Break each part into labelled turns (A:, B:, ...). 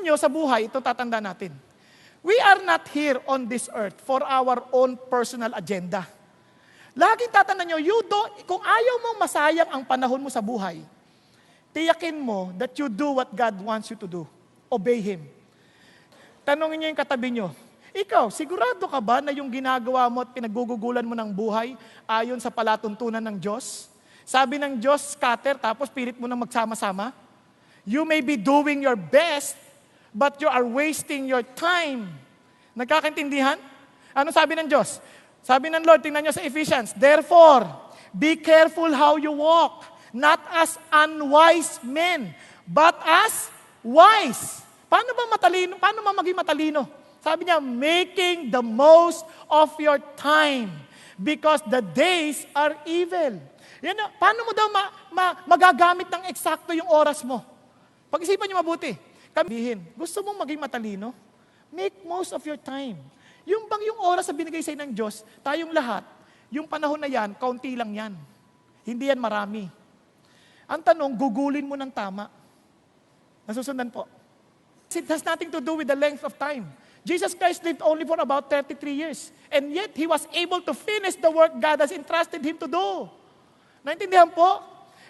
A: nyo sa buhay, ito tatanda natin. We are not here on this earth for our own personal agenda. Laging tatandaan nyo, kung ayaw mong masayang ang panahon mo sa buhay, tiyakin mo that you do what God wants you to do. Obey Him. Tanungin nyo yung katabi nyo, ikaw, sigurado ka ba na yung ginagawa mo at pinagugugulan mo ng buhay ayon sa palatuntunan ng Diyos? Sabi ng Diyos, scatter, tapos pilit mo na magsama-sama? You may be doing your best, but you are wasting your time. Nagkakaintindihan? Ano sabi ng Diyos? Sabi ng Lord, tingnan nyo sa Ephesians, therefore, be careful how you walk, not as unwise men, but as wise. Paano ba matalino? Paano ba maging matalino? Sabi niya, making the most of your time because the days are evil. Yan na, paano mo daw magagamit ng eksakto yung oras mo? Pag-isipan niyo mabuti. Sabihin, gusto mong maging matalino? Make most of your time. Yung bang yung oras na binigay sa'yo ng Diyos, tayong lahat, yung panahon na yan, kaunti lang yan. Hindi yan marami. Ang tanong, gugulin mo ng tama. Nasusundan po. It has nothing to do with the length of time. Jesus Christ lived only for about 33 years. And yet, He was able to finish the work God has entrusted Him to do. Naintindihan po?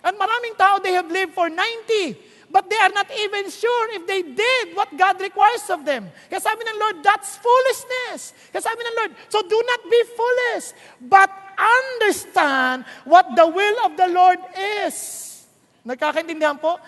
A: And maraming tao, they have lived for 90. But they are not even sure if they did what God requires of them. Kaya sabi ng Lord, that's foolishness. Kaya sabi ng Lord, so do not be foolish, but understand what the will of the Lord is. Nagkakaintindihan po?